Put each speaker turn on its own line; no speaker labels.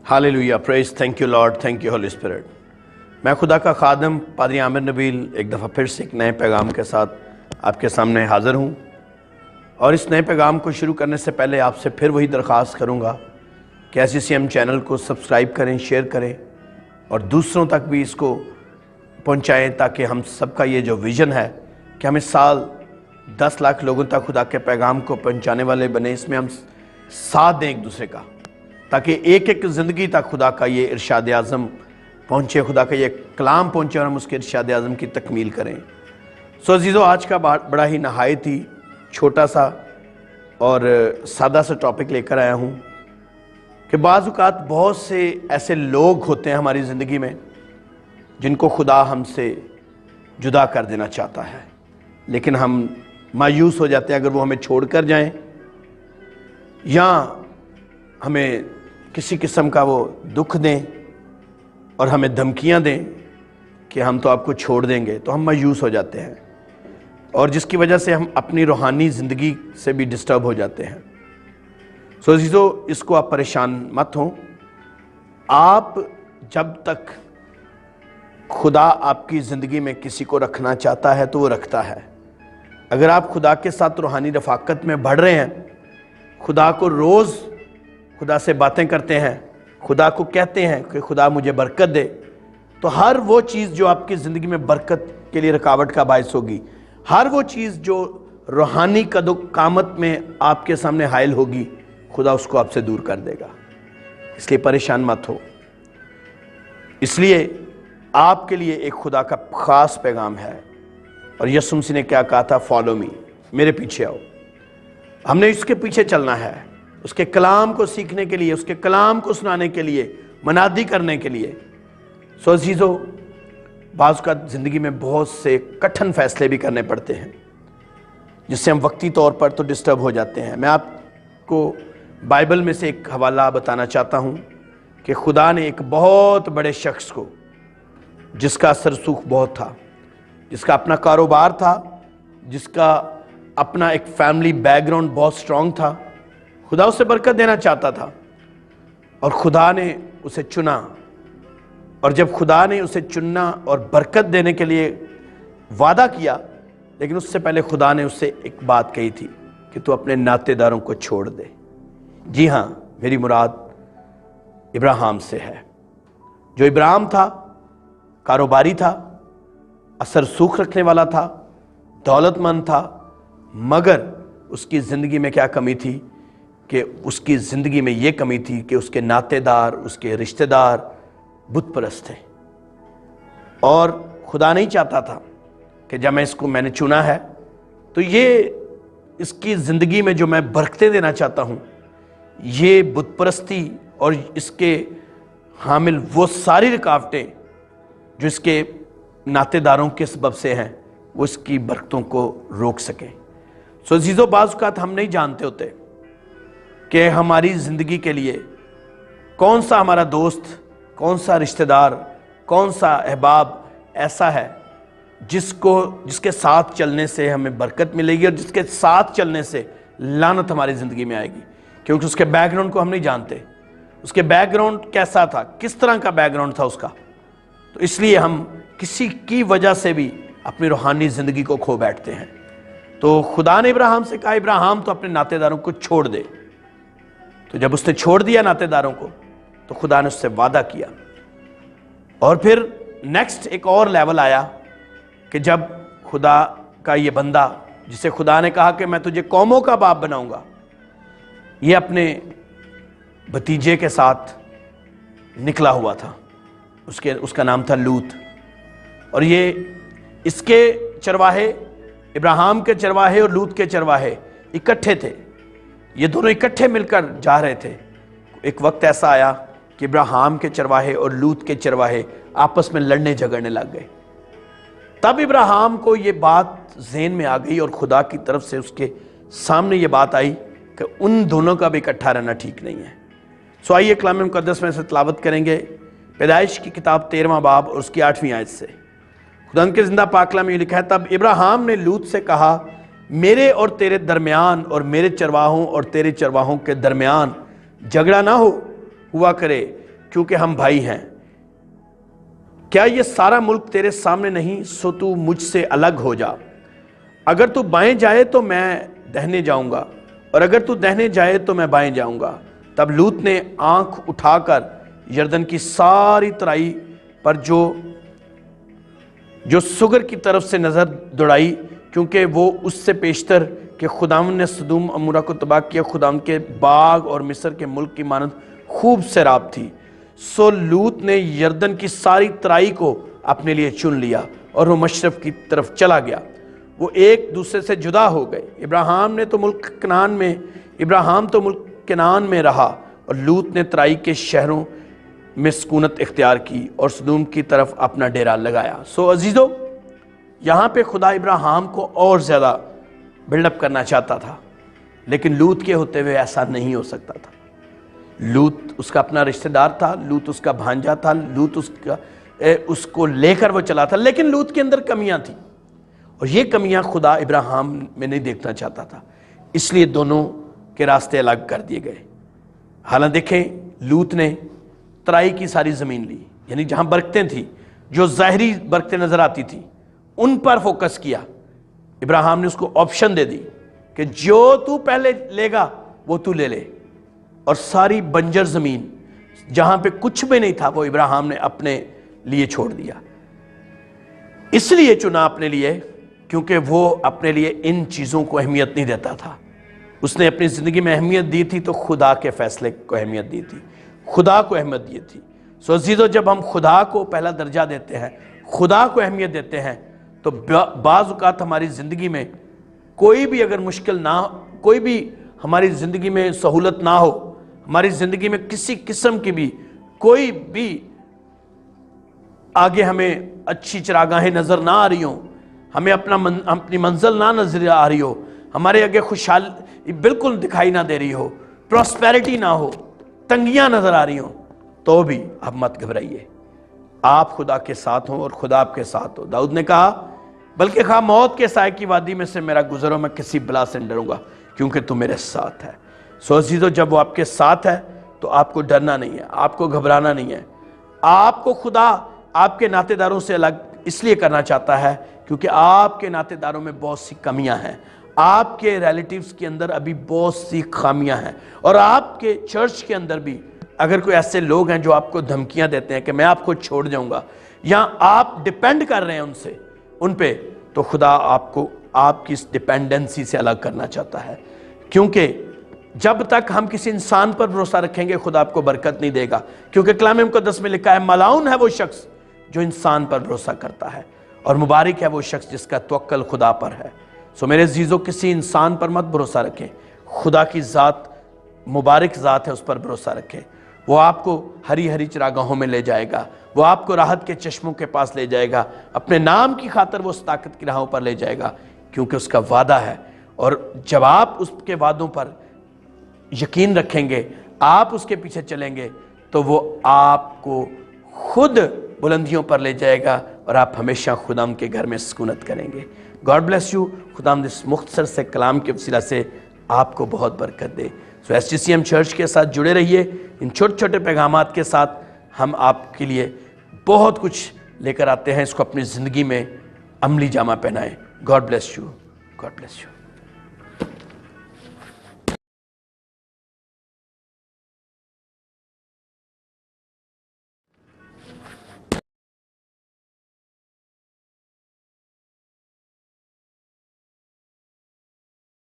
Hallelujah, praise, thank you Lord, thank you Holi spirit. मैं खुदा का खादम पादरी आमिर नबील एक दफ़ा फिर से एक नए पैगाम के साथ आपके सामने हाज़िर हूँ। और इस नए पैगाम को शुरू करने से पहले आपसे फिर वही दरख्वास्त करूँगा कि SCCM चैनल को सब्सक्राइब करें, शेयर करें और दूसरों तक भी इसको पहुँचाएँ, ताकि हम सबका ये जो विज़न है कि हम इस साल 10 लाख लोगों तक खुदा के पैगाम को पहुँचाने वाले बने, इसमें हम साथ दें एक दूसरे का, ताकि एक एक ज़िंदगी तक खुदा का ये इरशाद आज़म पहुँचे, खुदा का ये कलाम पहुँचे और हम उसके इरशाद आज़म की तकमील करें। सो अजीज़ों, आज का बड़ा ही नहायत ही छोटा सा और सादा सा टॉपिक लेकर आया हूँ कि बाज़ औक़ात बहुत से ऐसे लोग होते हैं हमारी ज़िंदगी में जिनको खुदा हमसे जुदा कर देना चाहता है, लेकिन हम मायूस हो जाते हैं अगर वो हमें छोड़ कर जाएँ या हमें किसी किस्म का वो दुख दें और हमें धमकियां दें कि हम तो आपको छोड़ देंगे, तो हम मायूस हो जाते हैं और जिसकी वजह से हम अपनी रूहानी ज़िंदगी से भी डिस्टर्ब हो जाते हैं। सो अज़ीज़ों, इसको आप परेशान मत हों। आप जब तक खुदा आपकी ज़िंदगी में किसी को रखना चाहता है तो वो रखता है। अगर आप खुदा के साथ रूहानी रफ़ाकत में बढ़ रहे हैं, खुदा को रोज़ खुदा से बातें करते हैं, खुदा को कहते हैं कि खुदा मुझे बरकत दे, तो हर वो चीज़ जो आपकी ज़िंदगी में बरकत के लिए रुकावट का बायस होगी, हर वो चीज़ जो रूहानी कामत में आपके सामने हायल होगी, खुदा उसको आपसे दूर कर देगा। इसलिए परेशान मत हो। इसलिए आपके लिए एक खुदा का ख़ास पैगाम है और यीशु मसीह ने क्या कहा था, फॉलो मी, मेरे पीछे आओ। हमने इसके पीछे चलना है, उसके कलाम को सीखने के लिए, उसके कलाम को सुनाने के लिए, मनादी करने के लिए। सो अज़ीज़ों, बाज़ का ज़िंदगी में बहुत से कठिन फैसले भी करने पड़ते हैं जिससे हम वक्ती तौर पर तो डिस्टर्ब हो जाते हैं। मैं आपको बाइबल में से एक हवाला बताना चाहता हूँ कि खुदा ने एक बहुत बड़े शख्स को, जिसका सरसूख बहुत था, जिसका अपना कारोबार था, जिसका अपना एक फैमिली बैकग्राउंड बहुत स्ट्रॉन्ग था, खुदा उसे बरकत देना चाहता था और खुदा ने उसे चुना। और जब खुदा ने उसे चुनना और बरकत देने के लिए वादा किया, लेकिन उससे पहले खुदा ने उससे एक बात कही थी कि तू अपने नातेदारों को छोड़ दे। जी हाँ, मेरी मुराद इब्राहिम से है। जो इब्राहिम था, कारोबारी था, असर सूख रखने वाला था, दौलतमंद था, मगर उसकी ज़िंदगी में क्या कमी थी कि उसकी ज़िंदगी में ये कमी थी कि उसके नातेदार, उसके रिश्तेदार बुत परस्त थे। और खुदा नहीं चाहता था कि जब मैंने चुना है तो ये इसकी ज़िंदगी में जो मैं बरकतें देना चाहता हूँ, ये बुत परस्ती और इसके हामिल वो सारी रुकावटें जो इसके नातेदारों के सबब से हैं, वो इसकी बरकतों को रोक सकें। सो अज़ीज़ों, बाज़ औक़ात हम नहीं जानते होते कि हमारी ज़िंदगी के लिए कौन सा हमारा दोस्त, कौन सा रिश्तेदार, कौन सा अहबाब ऐसा है जिसके साथ चलने से हमें बरकत मिलेगी और जिसके साथ चलने से लानत हमारी ज़िंदगी में आएगी, क्योंकि उसके बैकग्राउंड को हम नहीं जानते। उसके बैकग्राउंड कैसा था, किस तरह का बैकग्राउंड था उसका, तो इसलिए हम किसी की वजह से भी अपनी रूहानी ज़िंदगी को खो बैठते हैं। तो खुदा ने इब्राहिम से कहा, इब्राहिम तो अपने नातेदारों को छोड़ दे। तो जब उसने छोड़ दिया नातेदारों को, तो खुदा ने उससे वादा किया। और फिर नेक्स्ट एक और लेवल आया कि जब खुदा का ये बंदा, जिसे खुदा ने कहा कि मैं तुझे कौमों का बाप बनाऊंगा, ये अपने भतीजे के साथ निकला हुआ था। उसका नाम था लूत। और ये इसके चरवाहे, इब्राहिम के चरवाहे और लूत के चरवाहे इकट्ठे थे। ये दोनों इकट्ठे मिलकर जा रहे थे। एक वक्त ऐसा आया कि इब्राहिम के चरवाहे और लूत के चरवाहे आपस में लड़ने झगड़ने लग गए। तब इब्राहिम को ये बात ज़हन में आ गई और खुदा की तरफ से उसके सामने ये बात आई कि उन दोनों का भी इकट्ठा रहना ठीक नहीं है। सो आइए कलाम मुक़द्दस में से तिलावत करेंगे पैदाइश की किताब 13वां बाब और उसकी 8वीं आयत से। खुदा के ज़िंदा पाक कलाम में लिखा है, तब इब्राहिम ने लूत से कहा, मेरे और तेरे दरमियान और मेरे चरवाहों और तेरे चरवाहों के दरमियान झगड़ा ना हुआ करे, کیونکہ ہم بھائی ہیں۔ کیا یہ سارا ملک تیرے سامنے نہیں؟ سو تو مجھ سے الگ ہو جا۔ اگر تو بائیں جائے تو میں دہنے جاؤں گا، اور اگر تو دہنے جائے تو میں بائیں جاؤں گا۔ تب لوط نے آنکھ اٹھا کر یردن کی ساری ترائی پر جو سگر کی طرف سے نظر دوڑائی، کیونکہ وہ اس سے پیشتر کہ خداوند نے سدوم عمورہ کو تباہ کیا، خداوند کے باغ اور مصر کے ملک کی مانند خوب سیراب تھی۔ سو لوط نے یردن کی ساری ترائی کو اپنے لیے چن لیا اور وہ مشرق کی طرف چلا گیا۔ وہ ایک دوسرے سے جدا ہو گئے۔ ابراہیم تو ملک کنعان میں رہا، اور لوط نے ترائی کے شہروں میں سکونت اختیار کی اور سدوم کی طرف اپنا ڈیرا لگایا۔ سو عزیزو، یہاں پہ خدا ابراہیم کو اور زیادہ بلڈ اپ کرنا چاہتا تھا، لیکن لوط کے ہوتے ہوئے ایسا نہیں ہو سکتا تھا۔ لوط اس کا اپنا رشتہ دار تھا، لوط اس کا بھانجا تھا، لوط اس کو لے کر وہ چلا تھا، لیکن لوط کے اندر کمیاں تھیں، اور یہ کمیاں خدا ابراہیم میں نہیں دیکھنا چاہتا تھا، اس لیے دونوں کے راستے الگ کر دیے گئے۔ حالانکہ دیکھیں، لوط نے ترائی کی ساری زمین لی، یعنی جہاں برکتیں تھیں، جو ظاہری برکتیں نظر آتی تھیں، ان پر فوکس کیا۔ ابراہیم نے اس کو آپشن دے دی کہ جو تو پہلے لے گا وہ تو لے لے، اور ساری بنجر زمین جہاں پہ کچھ بھی نہیں تھا وہ ابراہیم نے اپنے لیے چھوڑ دیا۔ اس لیے چنا اپنے لیے کیونکہ وہ اپنے لیے ان چیزوں کو اہمیت نہیں دیتا تھا۔ اس نے اپنی زندگی میں اہمیت دی تھی تو خدا کے فیصلے کو اہمیت دی تھی، خدا کو اہمیت دی تھی۔ سو عزیزو، جب ہم خدا کو پہلا درجہ دیتے ہیں، خدا کو اہمیت دیتے ہیں، تو بعض اوقات ہماری زندگی میں کوئی بھی اگر مشکل نہ ہو، کوئی بھی ہماری زندگی میں سہولت نہ ہو، ہماری زندگی میں کسی قسم کی بھی کوئی بھی آگے ہمیں اچھی چراگاہیں نظر نہ آ رہی ہوں، ہمیں اپنی منزل نہ نظر آ رہی ہو، ہمارے آگے خوشحالی بالکل دکھائی نہ دے رہی ہو، پراسپیرٹی نہ ہو، تنگیاں نظر آ رہی ہوں، تو بھی اب مت گھبرائیے، آپ خدا کے ساتھ ہوں اور خدا آپ کے ساتھ ہو۔ داؤد نے کہا، بلکہ خواہ موت کے سائے کی وادی میں سے میرا گزروں، میں کسی بلا سے نہیں ڈروں گا کیونکہ تو میرے ساتھ ہے۔ سو عزیزو، جب وہ آپ کے ساتھ ہے تو آپ کو ڈرنا نہیں ہے، آپ کو گھبرانا نہیں ہے۔ آپ کو خدا آپ کے ناطے داروں سے الگ اس لیے کرنا چاہتا ہے کیونکہ آپ کے ناطے داروں میں بہت سی کمیاں ہیں، آپ کے ریلیٹیوز کے اندر ابھی بہت سی خامیاں ہیں، اور آپ کے چرچ کے اندر بھی اگر کوئی ایسے لوگ ہیں جو آپ کو دھمکیاں دیتے ہیں کہ میں آپ کو چھوڑ جاؤں گا، یا آپ ڈیپینڈ کر رہے ہیں ان پہ، تو خدا آپ کو آپ کی اس ڈیپینڈنسی سے الگ کرنا چاہتا ہے، کیونکہ جب تک ہم کسی انسان پر بھروسہ رکھیں گے خدا آپ کو برکت نہیں دے گا، کیونکہ کلام مقدس میں لکھا ہے، ملعون ہے وہ شخص جو انسان پر بھروسہ کرتا ہے، اور مبارک ہے وہ شخص جس کا توکل خدا پر ہے۔ سو میرے عزیزو، کسی انسان پر مت بھروسہ رکھیں، خدا کی ذات مبارک ذات ہے، اس پر بھروسہ رکھیں۔ وہ آپ کو ہری ہری چراگاہوں میں لے جائے گا، وہ آپ کو راحت کے چشموں کے پاس لے جائے گا، اپنے نام کی خاطر وہ اس طاقت کی راہوں پر لے جائے گا، کیونکہ اس کا وعدہ ہے۔ اور جب آپ اس کے وعدوں پر یقین رکھیں گے، آپ اس کے پیچھے چلیں گے، تو وہ آپ کو خود بلندیوں پر لے جائے گا، اور آپ ہمیشہ خداوند کے گھر میں سکونت کریں گے۔ God bless you. خداوند اس مختصر سے کلام کے وسیلہ سے آپ کو بہت برکت دے۔ سو SGCM چرچ کے ساتھ جڑے رہیے، ان چھوٹے چھوٹے پیغامات کے ساتھ ہم آپ کے لیے بہت کچھ لے کر آتے ہیں، اس کو اپنی زندگی میں عملی جامہ پہنائیں۔ God bless you, God bless you.